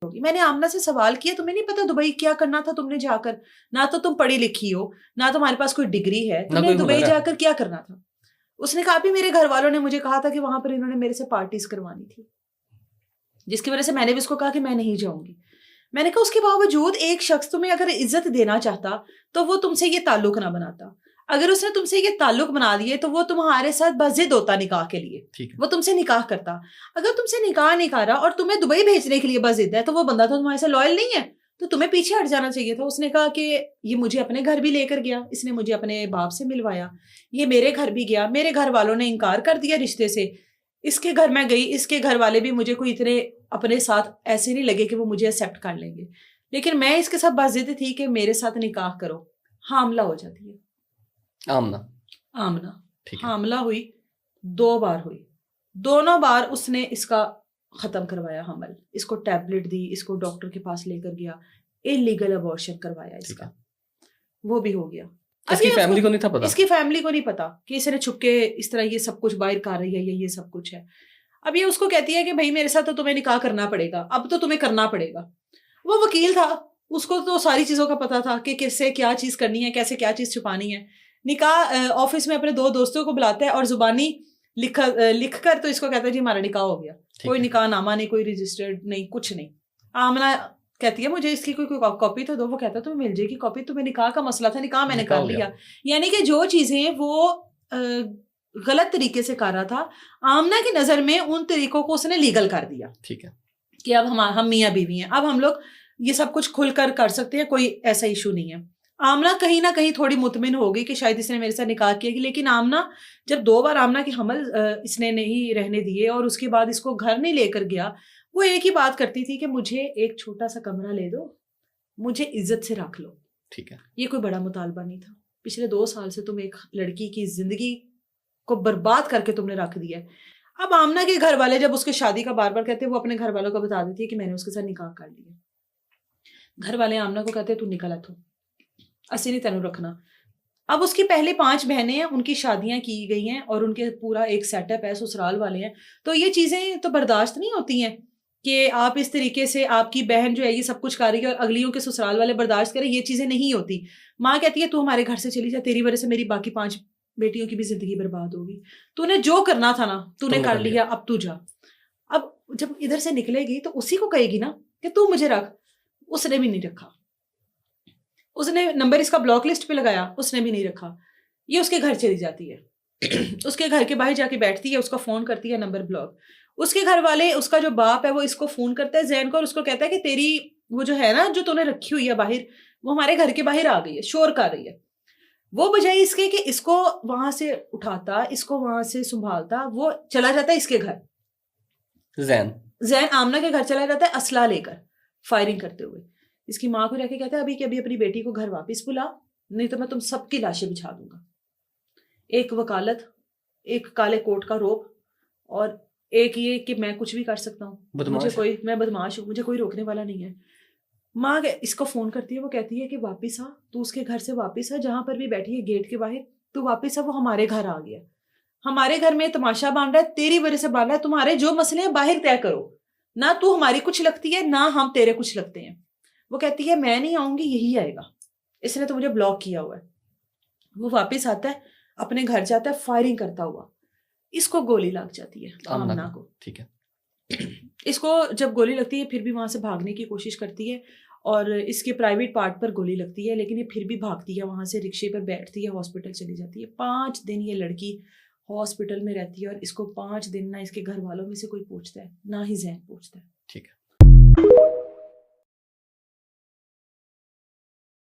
होगी। मैंने आमना से सवाल किया, तुम्हें नहीं पता दुबई क्या करना था तुमने जाकर? ना तो तुम पढ़ी लिखी हो, ना तुम्हारे पास कोई डिग्री है, तुमने दुबई जाकर क्या करना था? उसने कहा भी मेरे घर वालों ने मुझे कहा था कि वहां पर इन्होंने मेरे से पार्टीज करवानी थी, जिसकी वजह से मैंने भी उसको कहा कि मैं नहीं जाऊंगी। मैंने कहा उसके बावजूद एक शख्स तुम्हें अगर इज्जत देना चाहता तो वो तुमसे ये ताल्लुक ना बनाता। अगर उसने तुमसे ये ताल्लुक बना दिए तो वो तुम्हारे साथ बजिद होता निकाह के लिए, वो तुमसे निकाह करता। अगर तुमसे निकाह नहीं कर रहा और तुम्हें दुबई भेजने के लिए बजिद है तो वो बंदा तो तुम्हारे से लॉयल नहीं है, तो तुम्हें पीछे हट जाना चाहिए था। उसने कहा कि ये मुझे अपने घर भी लेकर गया, इसने मुझे अपने बाप से मिलवाया, ये मेरे घर भी गया, मेरे घर वालों ने इनकार कर दिया रिश्ते से, इसके घर मैं गई, इसके घर वाले भी मुझे कोई इतने अपने साथ ऐसे नहीं लगे कि वो मुझे एक्सेप्ट कर लेंगे, लेकिन मैं इसके साथ बाजिद थी कि मेरे साथ निकाह करो। हामला हो जाती है। आमना हामला हुई, 2 बार हुई, दोनों बार उसने इसका खत्म करवाया हमल, इसको टैबलेट दी, इसको डॉक्टर के पास लेकर गया, इलीगल अबॉर्शन करवाया इसका, वो भी हो गया। इसकी फैमिली को नहीं था पता, इसकी फैमिली को नहीं पता कि इसने छुपके इस तरह ये सब कुछ बाहर कर रही है, ये सब कुछ है। अब ये उसको कहती है कि भाई मेरे साथ तो तुम्हें निकाह करना पड़ेगा, अब तो तुम्हें करना पड़ेगा। वो वकील था, उसको तो सारी चीजों का पता था कि किससे क्या चीज करनी है, कैसे क्या चीज छुपानी है। निकाह ऑफिस में अपने 2 दोस्तों को बुलाता है और जुबानी लिख कर तो इसको कहता है जी हमारा निकाह हो गया, कोई निकाह नामा नहीं, कोई रजिस्टर्ड नहीं, कुछ नहीं। आमना कहती है मुझे इसकी कोई कॉपी तो दो, वो कहता है तुम्हें मिल जाएगी कॉपी, तुम्हें निकाह का मसला था, निकाह मैंने कर लिया। यानी कि जो चीजें वो गलत तरीके से कर रहा था, आमना की नजर में उन तरीकों को उसने लीगल कर दिया। ठीक है कि अब हम मियाँ बीवी हैं, अब हम लोग ये सब कुछ खुलकर कर सकते हैं, कोई ऐसा इशू नहीं है। आमना कहीं ना कहीं थोड़ी मुतमिन होगी कि शायद इसने मेरे साथ निकाह किया, लेकिन आमना जब 2 बार आमना के हमल इसने नहीं रहने दिए और उसके बाद इसको घर नहीं लेकर गया, वो एक ही बात करती थी कि मुझे एक छोटा सा कमरा ले दो, मुझे इज्जत से रख लो। ठीक है, ये कोई बड़ा मुतालबा नहीं था। पिछले 2 साल से तुम एक लड़की की जिंदगी को बर्बाद करके तुमने रख दिया है। अब आमना के घर वाले जब उसके शादी का बार बार कहते हैं, वो अपने घर वालों को बता देती है कि मैंने उसके साथ निकाह कर लिया। घर वाले आमना को कहते हैं तू निकल इथों, असी नहीं तेनू रखना। अब उसकी पहले 5 बहनें हैं, उनकी शादियां की गई हैं और उनके पूरा एक सेटअप है, ससुराल वाले हैं, तो ये चीजें तो बर्दाश्त नहीं होती हैं कि आप इस तरीके से आपकी बहन जो है ये सब कुछ कर रही है और अगलियों के ससुराल वाले बर्दाश्त करें, ये चीजें नहीं होती। माँ कहती है तू हमारे घर से चली जा, तेरी वजह से मेरी बाकी 5 बेटियों की भी जिंदगी बर्बाद होगी, तूने जो करना था ना तूने कर लिया, अब तू जा। अब जब इधर से निकलेगी तो उसी को कहेगी ना कि तू मुझे रख, उसने भी नहीं रखा। उसने नंबर इसका ब्लॉक लिस्ट पे लगाया, उसने भी नहीं रखा। ये उसके घर चली जाती है उसके घर के बाहर जाके बैठती है, उसका फोन करती है, नंबर ब्लॉक। उसके घर वाले, उसका जो बाप है वो इसको फोन करता है जैन को और उसको कहता है कि तेरी वो जो है ना जो तूने रखी हुई है बाहर, वो हमारे घर के बाहर आ गई है, शोर कर रही है। वो बजाय इसके कि इसको वहां से उठाता, इसको वहां से संभालता, वो चला जाता है इसके घर। जैन आमना के घर चला जाता है असला लेकर, फायरिंग करते हुए। इसकी माँ को जाके कहता है अभी कि अभी अपनी बेटी को घर वापस बुला, नहीं तो मैं तुम सबकी लाशें बिछा दूंगा। एक वकालत, एक काले कोट का रोब और एक ये कि मैं कुछ भी कर सकता हूँ, मैं बदमाश हूँ, मुझे कोई रोकने वाला नहीं है। माँ इसको फोन करती है, वो कहती है कि वापिस आ, तू उसके घर से वापिस आ, जहां पर भी बैठी है गेट के बाहर, तू वापिस आ, वो हमारे घर आ गया, हमारे घर में तमाशा बांध रहा है, तेरी वजह से बांध रहा है, तुम्हारे जो मसले हैं बाहर तय करो ना, तू हमारी कुछ लगती है ना हम तेरे कुछ लगते हैं। वो कहती है मैं नहीं आऊंगी, यही आएगा, इसने तो मुझे ब्लॉक किया हुआ है। वो वापिस आता है, अपने घर जाता है, फायरिंग करता हुआ, इसको गोली लग जाती है आमना को। ठीक है, इसको जब गोली लगती है फिर भी वहां से भागने की कोशिश करती है और इसके प्राइवेट पार्ट पर गोली लगती है, लेकिन ये फिर भी भागती है, वहां से रिक्शे पर बैठती है, हॉस्पिटल चली जाती है। 5 दिन ये लड़की हॉस्पिटल में रहती है और इसको 5 दिन ना इसके घर वालों में से कोई पूछता है, ना ही जैन पूछता है।